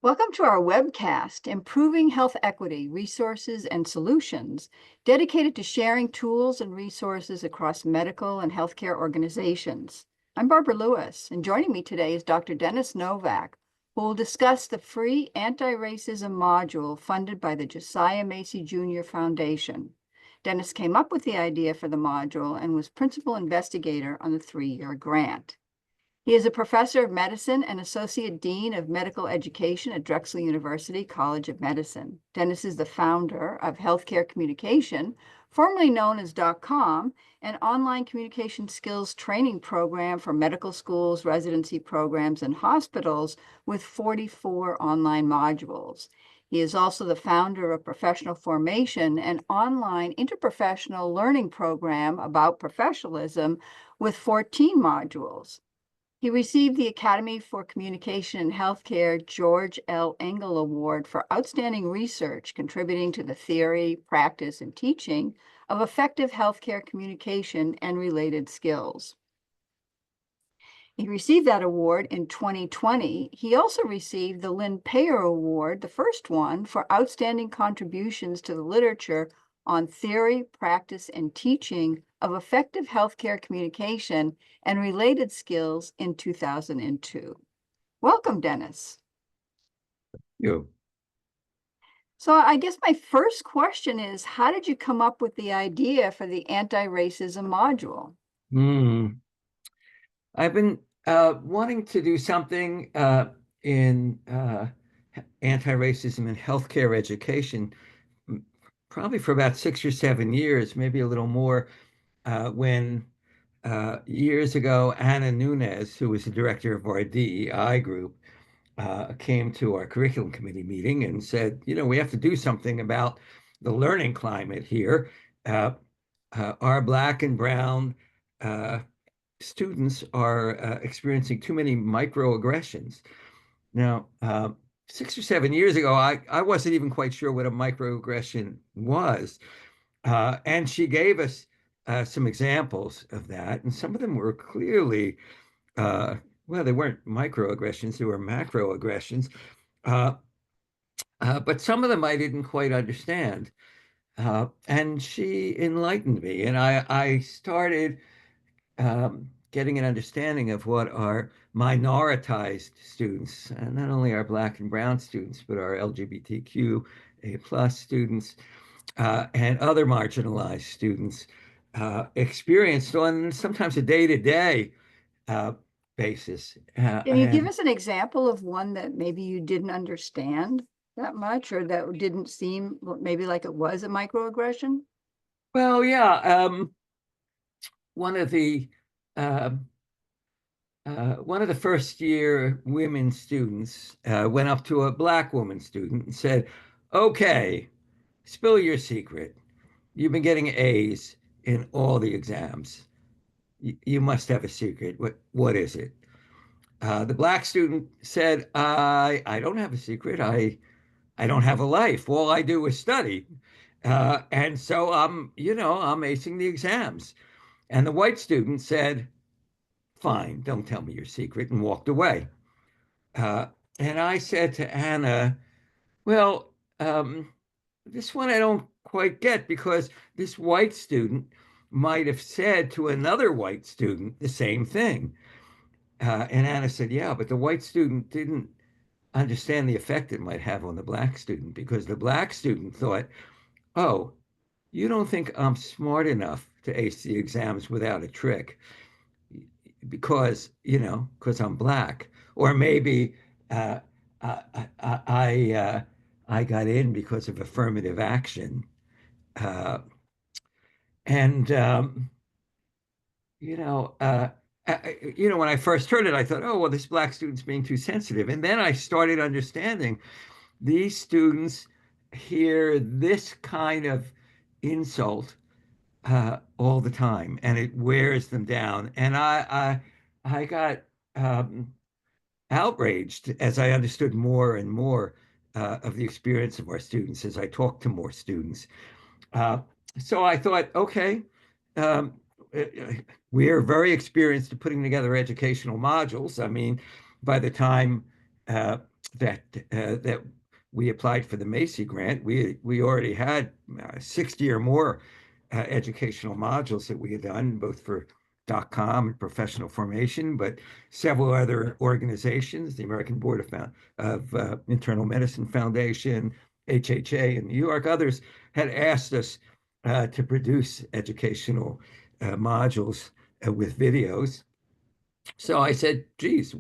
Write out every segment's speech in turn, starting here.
Welcome to our webcast, Improving Health Equity, Resources and Solutions, dedicated to sharing tools and resources across medical and healthcare organizations. I'm Barbara Lewis, and joining me today is Dr. Dennis Novack, who will discuss the free anti-racism module funded by the Josiah Macy Jr. Foundation. Dennis came up with the idea for the module and was principal investigator on the 3-year grant. He is a professor of medicine and associate dean of medical education at Drexel University College of Medicine. Dennis is the founder of Healthcare Communication, formerly known as .com, an online communication skills training program for medical schools, residency programs, and hospitals with 44 online modules. He is also the founder of Professional Formation, an online interprofessional learning program about professionalism with 14 modules. He received the Academy for Communication in Healthcare George L. Engel Award for outstanding research contributing to the theory, practice, and teaching of effective healthcare communication and related skills. He received that award in 2020. He also received the Lynn Payer Award, the first one, for outstanding contributions to the literature on theory, practice, and teaching of effective healthcare communication and related skills in 2002. Welcome, Dennis. You. So I guess my first question is, how did you come up with the idea for the anti-racism module? I've been wanting to do something in anti-racism in healthcare education, probably for about 6 or 7 years, maybe a little more, when years ago, Anna Nunez, who was the director of our DEI group, came to our curriculum committee meeting and said, we have to do something about the learning climate here. Our Black and brown students are experiencing too many microaggressions. Now, 6 or 7 years ago, I wasn't even quite sure what a microaggression was. And she gave us some examples of that. And some of them were clearly, well, they weren't microaggressions, they were macroaggressions. But some of them I didn't quite understand. And she enlightened me. And I started getting an understanding of what our minoritized students, and not only our Black and brown students, but our LGBTQA plus students and other marginalized students experienced on sometimes a day-to-day basis. Can you give us an example of one that maybe you didn't understand that much, or that didn't seem maybe like it was a microaggression? Well, yeah. One of the first year women students went up to a Black woman student and said, "Okay, spill your secret. You've been getting A's in all the exams. You must have a secret. What is it?" The Black student said, "I don't have a secret. I don't have a life. All I do is study, and so I'm acing the exams." And the white student said, "Fine, don't tell me your secret," and walked away. Uh, and I said to Anna, "Well, this one I don't quite get, because this white student might have said to another white student the same thing." And Anna said, "Yeah, but the white student didn't understand the effect it might have on the Black student, because the Black student thought, oh, you don't think I'm smart enough to ace the exams without a trick, because I'm Black, or maybe uh, I got in because of affirmative action." Uh, and you know, uh, when I first heard it, I thought, "Oh, well, this Black student's being too sensitive." And then I started understanding these students hear this kind of insult all the time, and it wears them down. And I got outraged as I understood more and more of the experience of our students as I talked to more students. Uh, so I thought, okay, um, we are very experienced at putting together educational modules. I mean, by the time that we applied for the Macy grant. We already had 60 or more educational modules that we had done, both for .com and professional formation, but several other organizations, the American Board of Internal Medicine Foundation, HHA in New York, others had asked us to produce educational modules with videos. So I said, geez,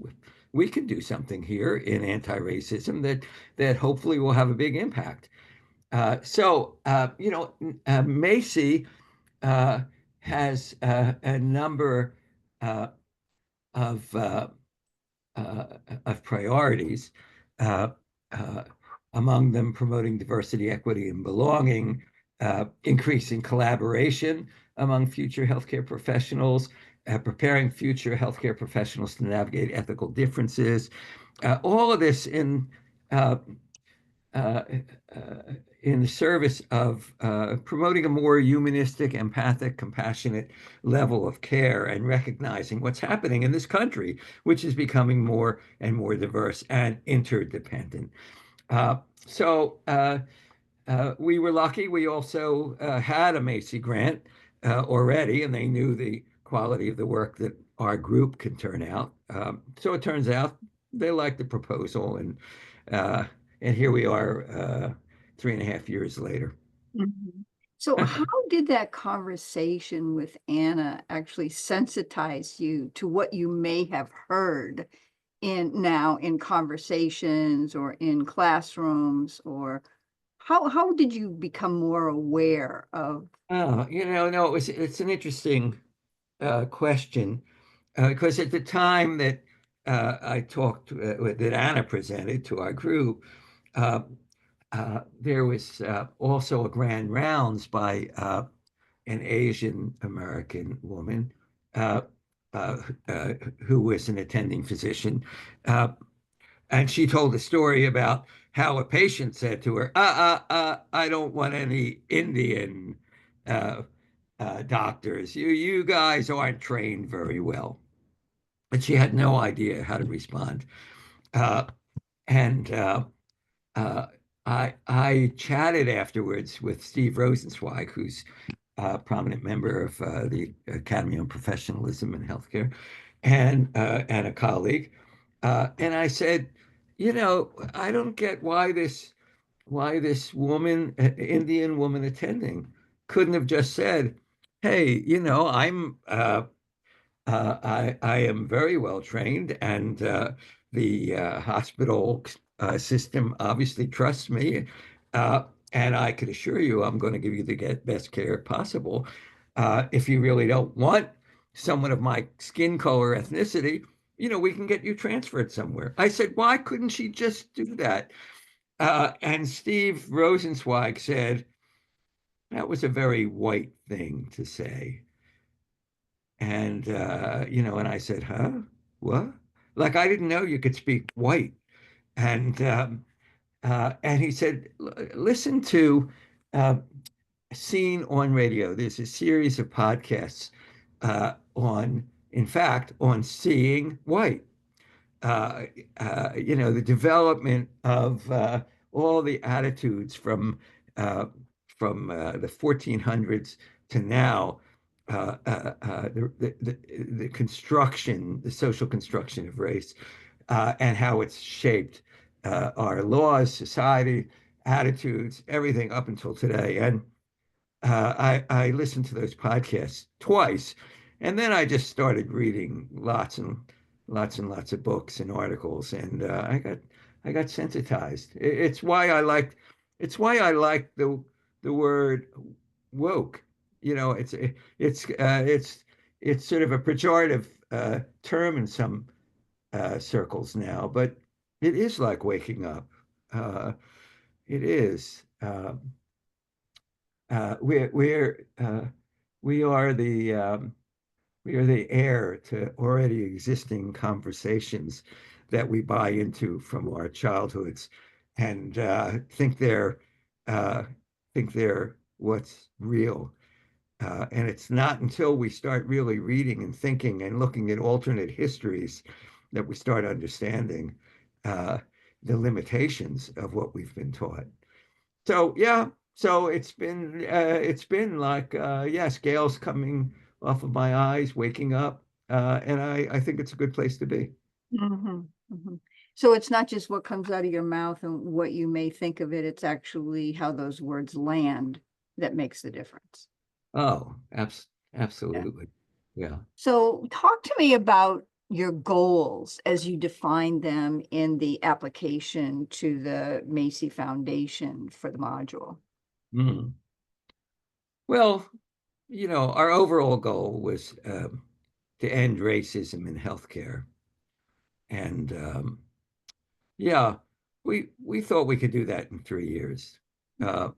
we can do something here in anti-racism that hopefully will have a big impact. Macy uh, has a number uh, of uh, uh, of priorities, uh, uh, among them promoting diversity, equity, and belonging, increasing collaboration among future healthcare professionals, preparing future healthcare professionals to navigate ethical differences. All of this uh, uh, in the service of promoting a more humanistic, empathic, compassionate level of care and recognizing what's happening in this country, which is becoming more and more diverse and interdependent. Uh, so we were lucky. We also had a Macy grant already, and they knew the quality of the work that our group can turn out. So it turns out they liked the proposal, uh, and here we are 3.5 years later. Mhm. So, how did that conversation with Anna actually sensitize you to what you may have heard in conversations or in classrooms, or how did you become more aware of? Oh, no, it's an interesting question because at the time that I talked that Anna presented to our group, uh, there was also a grand rounds by an Asian American woman uh, uh, uh, who was an attending physician. Uh, and she told a story about how a patient said to her, I don't want any Indian uh, doctors. You guys aren't trained very well. But she had no idea how to respond. Uh, and uh, I chatted afterwards with Steve Rosenzweig, who's a prominent member of the Academy on Professionalism in Healthcare, and a colleague. And I said, I don't get why this woman, Indian woman attending, couldn't have just said, "Hey, I am very well trained, and the hospital system obviously trusts me, uh, and I can assure you I'm going to give you the best care possible. If you really don't want someone of my skin color, ethnicity, we can get you transferred somewhere." I said, "Why couldn't she just do that?" And Steve Rosenzweig said, "That was a very white thing to say." And I said, "Huh? What?" Like I didn't know you could speak white. And he said, "Listen to uh, Seen on Radio. There's a series of podcasts in fact, on seeing white. Uh, the development of all the attitudes from the 1400s to now, the construction, the social construction of race, and how it's shaped our laws, society, attitudes, everything up until today. And I listened to those podcasts twice, and then I just started reading lots of books and articles, and I got sensitized. It's why I like the word woke. It's sort of a pejorative term in some circles now, but it is like waking up. Uh, it is. Uh, we're we're we are the heir to already existing conversations that we buy into from our childhoods, and uh, think they're what's real. And it's not until we start really reading and thinking and looking at alternate histories that we start understanding. Uh, the limitations of what we've been taught. So yeah, so it's been like yeah, scales coming off of my eyes, waking up, and I think it's a good place to be. Hmm. Hmm. So it's not just what comes out of your mouth and what you may think of it, it's actually how those words land that makes the difference. Oh, Yeah. absolutely. Yeah. So talk to me about your goals as you define them in the application to the Macy Foundation for the module. Mm. Well, our overall goal was to end racism in healthcare, and yeah, we thought we could do that in 3 years. Uh,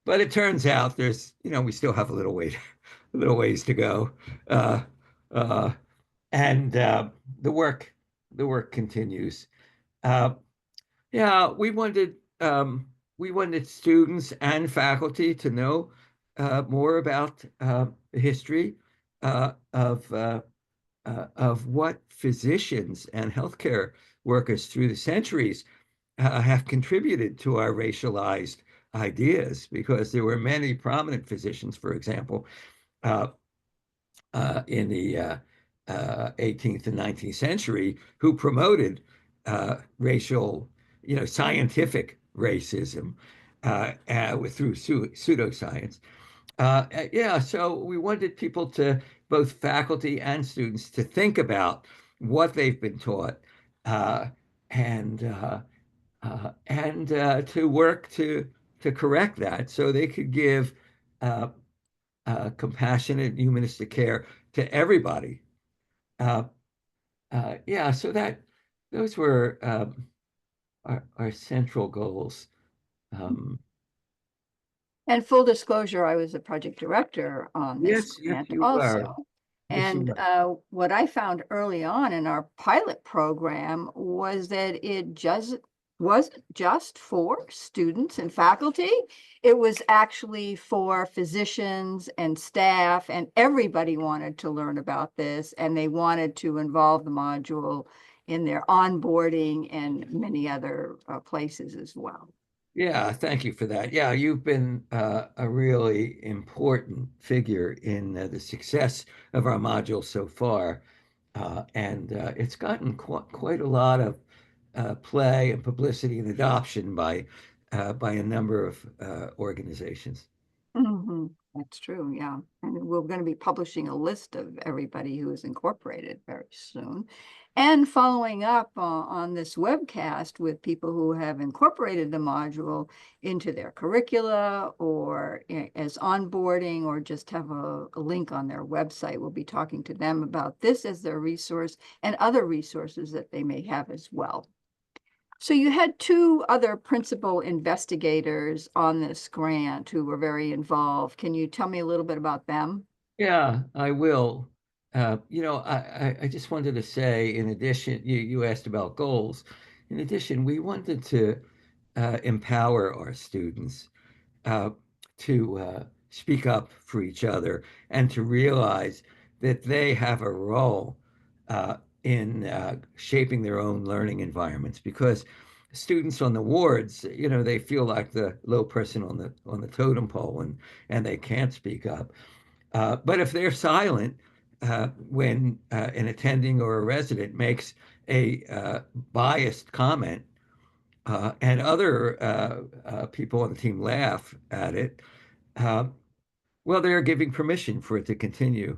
but it turns out we still have a little a little ways to go. Uh, uh, and the work, the work continues. Uh, yeah, we wanted students and faculty to know more about the history of what physicians and healthcare workers through the centuries have contributed to our racialized ideas, because there were many prominent physicians, for example, uh, in the 18th and 19th century, who promoted racial, scientific racism through pseudoscience. Yeah, so we wanted people to, both faculty and students, to think about what they've been taught, uh, and to work to correct that, so they could give uh, compassionate, humanistic care to everybody. Uh, yeah, so those were our central goals. Um, And full disclosure, I was a project director on this yes, yes, grant you also. were. Yes, you And were. what I found early on in our pilot program was that it just wasn't just for students and faculty. It was actually for physicians and staff, and everybody wanted to learn about this, and they wanted to involve the module in their onboarding and many other places as well. Yeah, thank you for that. Yeah, you've been a really important figure in the success of our module so far. And it's gotten quite a lot of play and publicity and adoption by a number of organizations. Hmm. That's true, yeah. And we're going to be publishing a list of everybody who is incorporated very soon. And following up on this webcast with people who have incorporated the module into their curricula or as onboarding, or just have a link on their website. We'll be talking to them about this as their resource and other resources that they may have as well. So you had two other principal investigators on this grant who were very involved. Can you tell me a little bit about them? Yeah, I will. I just wanted to say, in addition, you asked about goals. In addition, we wanted to empower our students uh, to speak up for each other, and to realize that they have a role in shaping their own learning environments. Because students on the wards, they feel like the low person on the totem pole, and they can't speak up. But if they're silent when an attending or a resident makes a biased comment, and other people on the team laugh at it, uh, well, they're giving permission for it to continue.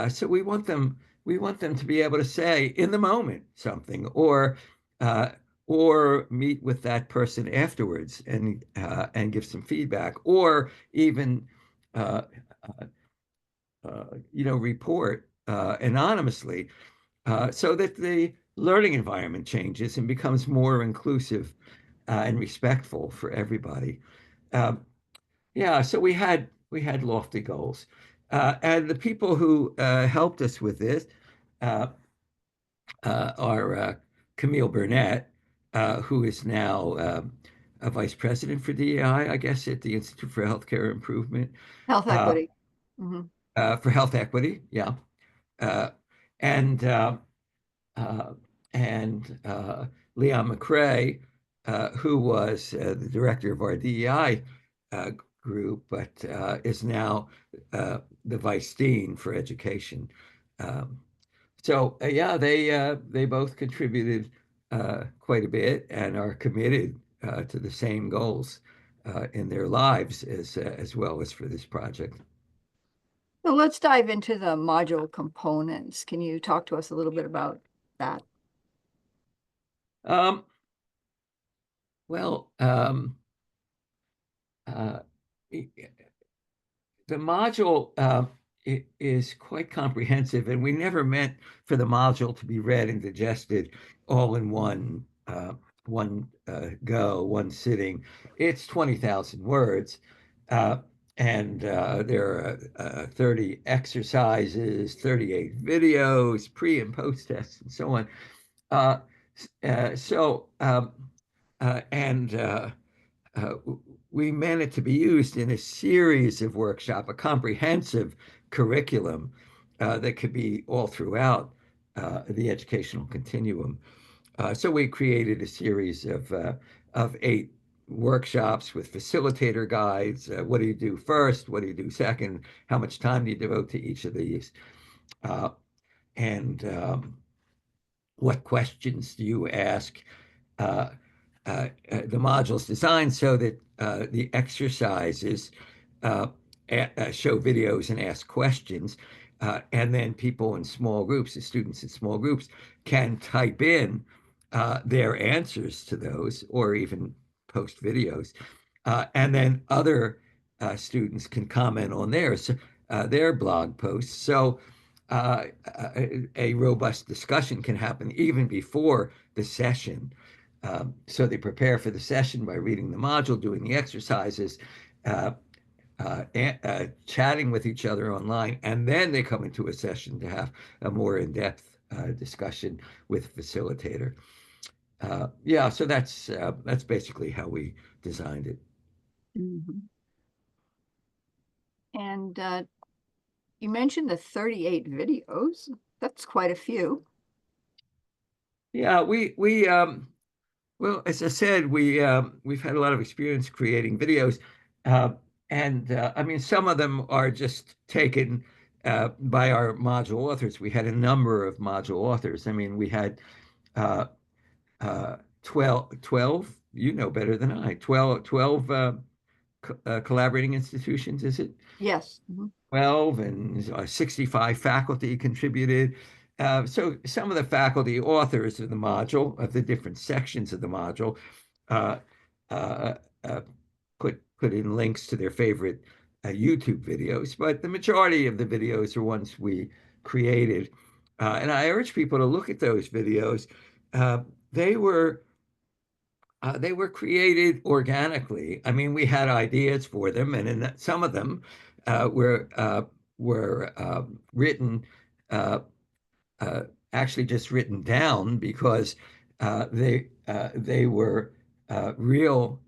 So we want them to be able to say in the moment something, uh, or meet with that person afterwards and give some feedback, or even uh, report anonymously, so that the learning environment changes and becomes more inclusive and respectful for everybody. Um, yeah, so we had lofty goals, and the people who helped us with this uh, are Camille Burnett, who is now a vice president for DEI, I guess, at the Institute for Healthcare Improvement, Health uh, equity. Hmm. for health equity. Yeah, uh, and and Leon McRae, who was the director of our DEI uh, group, but is now the vice dean for education. Um, yeah, they both contributed quite a bit and are committed to the same goals in their lives as well as for this project. So let's dive into the module components. Can you talk to us a little bit about that? Um, well, uh, the module is quite comprehensive, and we never meant for the module to be read and digested all in one sitting. It's 20,000 words, uh, and there are 30 exercises, 38 videos, pre and post tests, and so on. Uh, so, and uh, we meant it to be used in a series of workshop, a comprehensive curriculum that could be all throughout the educational continuum. So we created a series of 8 workshops with facilitator guides. What do you do first? What do you do second? How much time do you devote to each of these? Uh, and what questions do you ask? uh, the module's designed so that the exercises show videos and ask questions. And then people in small groups, the students in small groups, can type in their answers to those or even post videos. And then other students can comment on theirs, their blog posts. So a robust discussion can happen even before the session. So they prepare for the session by reading the module, doing the exercises, uh, chatting with each other online, and then they come into a session to have a more in-depth discussion with a facilitator. Yeah, so that's basically how we designed it. Mhm. And you mentioned the 38 videos. That's quite a few. Yeah, we well, as I said, we've had a lot of experience creating videos, uh, and I mean, some of them are just taken by our module authors. We had a number of module authors. I mean, we had uh, 12, you know better than I, 12 collaborating institutions, is it? Yes. Mhm. 12 and 65 faculty contributed. So some of the faculty authors of the module, of the different sections of the module, uh, uh, uh, put in links to their favorite YouTube videos, but the majority of the videos are ones we created. And I urge people to look at those videos. Uh, they were they were created organically. I mean, we had ideas for them, and in some of them were written uh, uh, actually just written down because they were real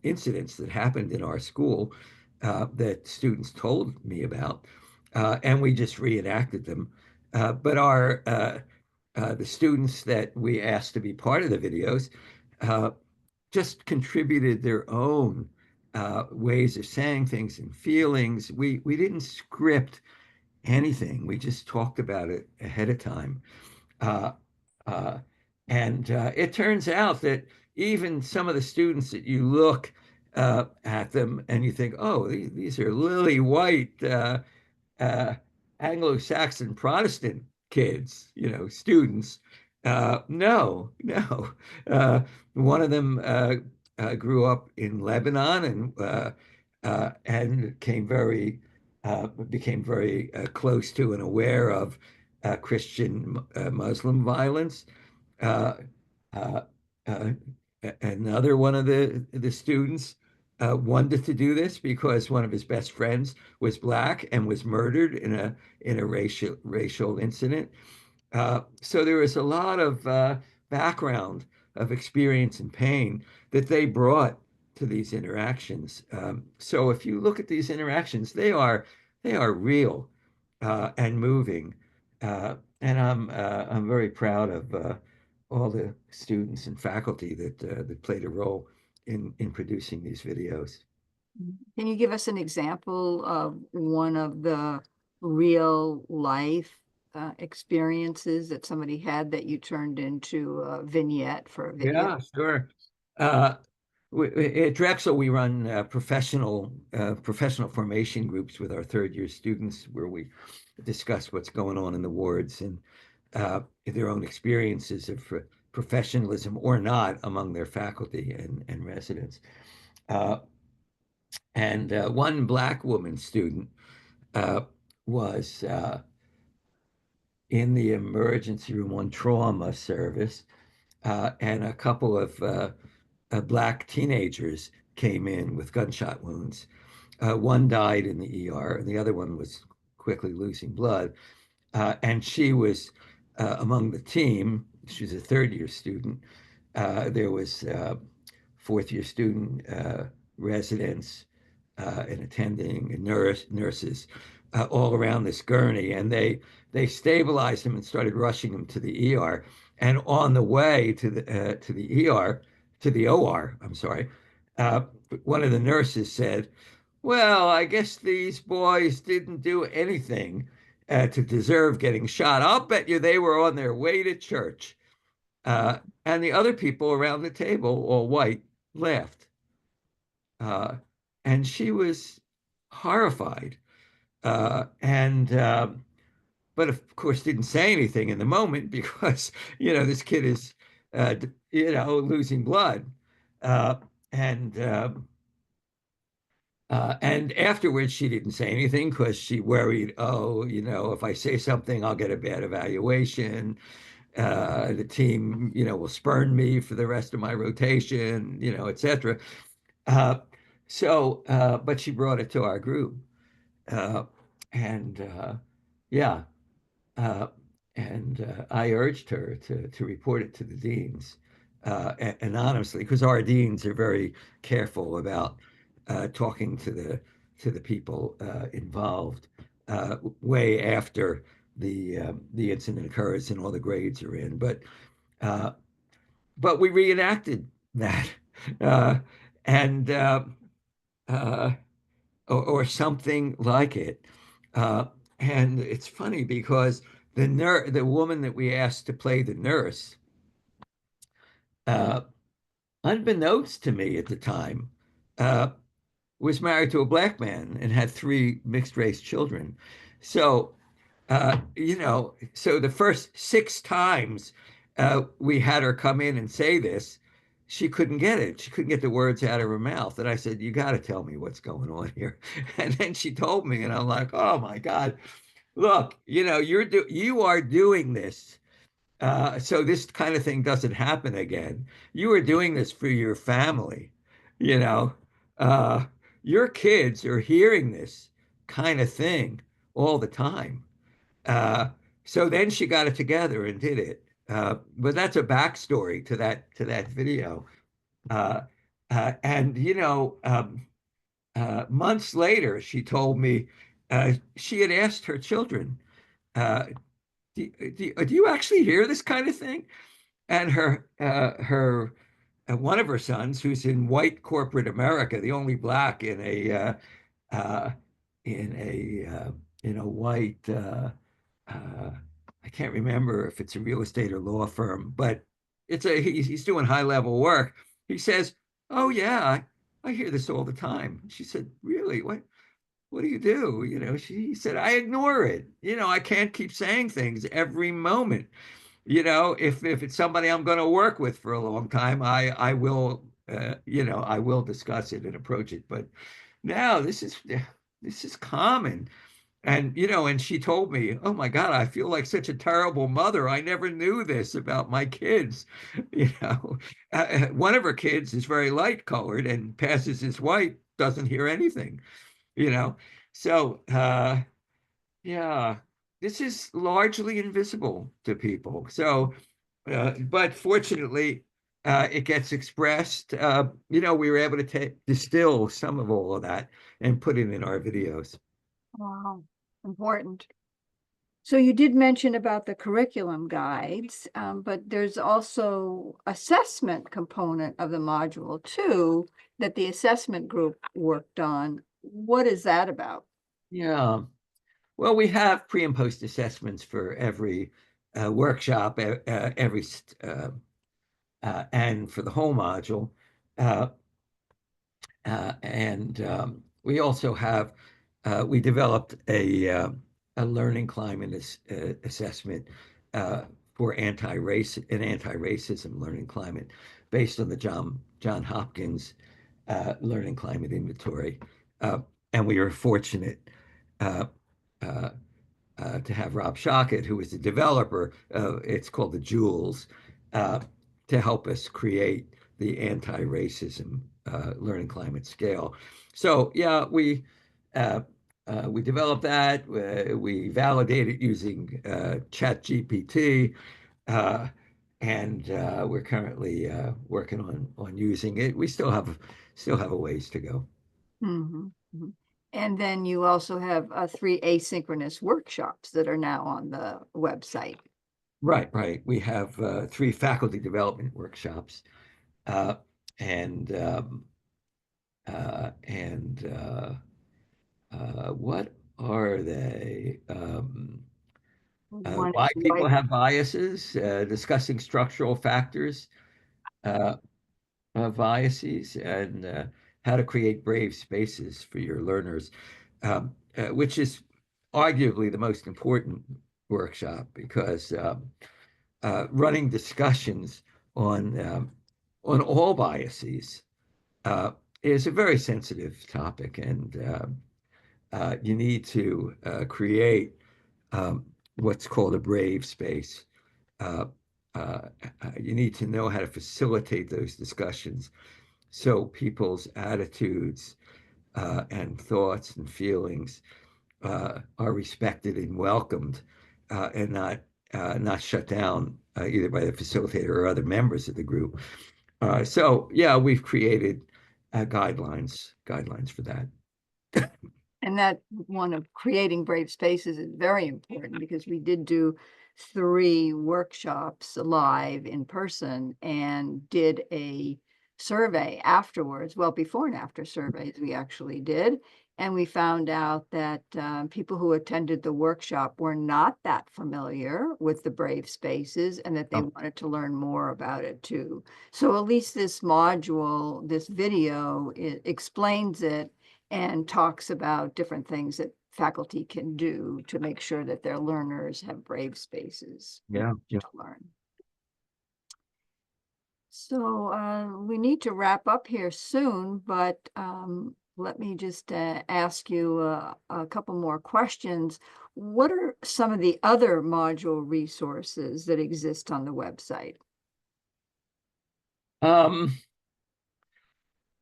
incidents that happened in our school that students told me about, and we just reenacted them. But our the students that we asked to be part of the videos uh, just contributed their own ways of saying things and feelings. We didn't script anything. We just talked about it ahead of time. Uh, uh, and it turns out that even some of the students that you look at them and you think, oh, these are lily white uh, Anglo-Saxon Protestant kids, students. No, no. Uh, One of them grew up in Lebanon and became very close to and aware of Christian Muslim violence. Uh, uh, uh, Another one of the students wanted to do this because one of his best friends was black and was murdered in a racial incident. So there was a lot of background of experience and pain that they brought to these interactions. So if you look at these interactions, they are real and moving. And I'm very proud all the students and faculty that played a role in producing these videos. Can you give us an example of one of the real life experiences that somebody had that you turned into a vignette for a video? Yeah, sure. Uh, at Drexel, we run professional formation groups with our third year students where we discuss what's going on in the wards and their own experiences of professionalism or not among their faculty and residents. Uh, and one black woman student uh, was in the emergency room on trauma service, and a couple of black teenagers came in with gunshot wounds. One died in the ER, and the other one was quickly losing blood. And she was among the team. She was a third year student. There was fourth year student residents and attending and nurses all around this gurney, and they stabilized him and started rushing him to the ER. And on the way to the ER to the OR, I'm sorry, uh, one of the nurses said, "Well, I guess these boys didn't do anything to deserve getting shot. I'll bet you they were on their way to church." And the other people around the table, all white, laughed. Uh, and she was horrified. And But of course didn't say anything in the moment because this kid is losing blood. Uh, and and afterwards she didn't say anything because she worried, oh, if I say something, I'll get a bad evaluation. The team, will spurn me for the rest of my rotation, etc. Uh, but she brought it to our group, uh, and yeah, uh, and I urged her to report it to the deans anonymously because our deans are very careful about talking to the people involved way after the incident occurs and all the grades are in. Uh, but we reenacted that, uh, and uh, or something like it. Uh, and it's funny because the woman that we asked to play the nurse, uh, unbeknownst to me at the time, uh, was married to a black man and had three mixed race children. So so the first six times we had her come in and say this, she couldn't get it. She couldn't get the words out of her mouth. And I said, "You got to tell me what's going on here." And then she told me, and I'm like, "Oh my God, look, you are doing this so this kind of thing doesn't happen again. You are doing this for your family, you know. Uh, your kids are hearing this kind of thing all the time." Uh, so then she got it together and did it. But that's a backstory to that video. Uh, and months later, she told me she had asked her children, uh, do you actually hear this kind of thing?" And her one of her sons, who's in white corporate America, the only black uh, in a in a white uh, I can't remember if it's a real estate or law firm, but he's doing high level work. He says, "Oh yeah, I hear this all the time." She said, "Really? What do you do?" She said, "I ignore it. I can't keep saying things every moment. If it's somebody I'm going to work with for a long time, I will discuss it and approach it. But now this is common." And she told me, "Oh my God, I feel like such a terrible mother. I never knew this about my kids." You know, One of her kids is very light colored and passes as white, doesn't hear anything. You know, so yeah, this is largely invisible to people. But fortunately, it gets expressed. We were able to distill some of all of that and put it in our videos. Wow, important. So you did mention about the curriculum guides, but there's also assessment component of the module too, that the assessment group worked on. What is that about? Yeah. Well, we have pre and post assessments for every workshop, and for the whole module. Uh, and we also have we developed a learning climate assessment for anti-racism learning climate based on the John Hopkins learning climate inventory. Uh, and we are fortunate uh, uh, to have Rob Shockett, who is the developer. It's called the Jewels, uh, to help us create the anti-racism learning climate scale. So yeah, we developed that. We validated using Chat GPT, uh, and we're currently working on using it. We still have a ways to go. Mhm, mhm. And then you also have 3 asynchronous workshops that are now on the website. Right, right. We have 3 faculty development workshops, uh, and and what are they? One Why is people white. have biases, discussing structural factors uh, of biases, and how to create brave spaces for your learners, which is arguably the most important workshop because running discussions on all biases uh, is a very sensitive topic, and you need to create what's called a brave space. Uh, uh, you need to know how to facilitate those discussions so people's attitudes and thoughts and feelings are respected and welcomed, and not shut down either by the facilitator or other members of the group. So yeah, we've created guidelines for that. And that one of creating brave spaces is very important because we did do 3 workshops live in person and did a survey afterwards. Well, before and after surveys, we actually did. And we found out that people who attended the workshop were not that familiar with the brave spaces and that they Oh, wanted to learn more about it too. So at least this module, this video, it explains it and talks about different things that faculty can do to make sure that their learners have brave spaces yeah, yeah. to learn. So we need to wrap up here soon, but let me just ask you a couple more questions. What are some of the other module resources that exist on the website? Um,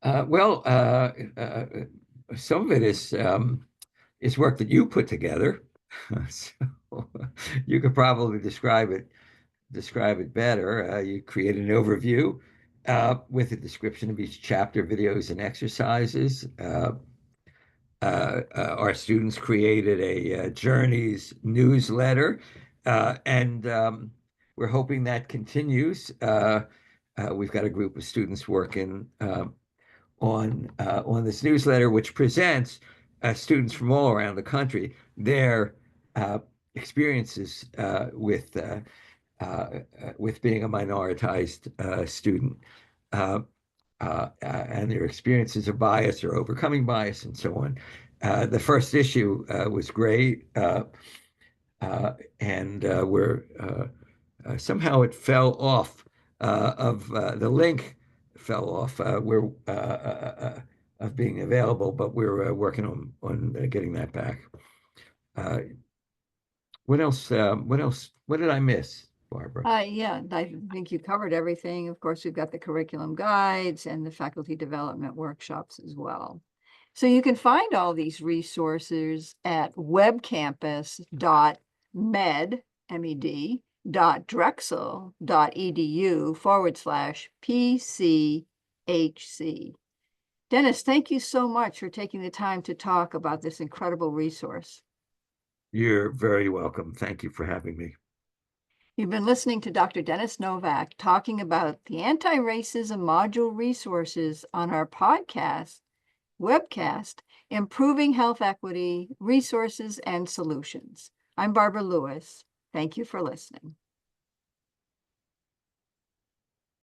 well, some of it is work that you put together, so you could probably describe it better. You create an overview with a description of each chapter, videos, and exercises. Our students created a Journeys newsletter, and we're hoping that continues. We've got a group of students working on this newsletter, which presents students from all around the country their experiences with being a minoritized student, uh, and their experiences of bias or overcoming bias and so on. The first issue was great, and we're somehow it fell off of the link fell off of being available, but we're working on getting that back. Uh, what else? What else? What did I miss, Barbara? Yeah, I think you covered everything. Of course, we've got the curriculum guides and the faculty development workshops as well. So you can find all these resources at webcampus.med, MED, .drexel.edu/PCHC. Dennis, thank you so much for taking the time to talk about this incredible resource. You're very welcome. Thank you for having me. You've been listening to Dr. Dennis Novack talking about the anti-racism module resources on our webcast, Improving Health Equity, Resources and Solutions. I'm Barbara Lewis. Thank you for listening.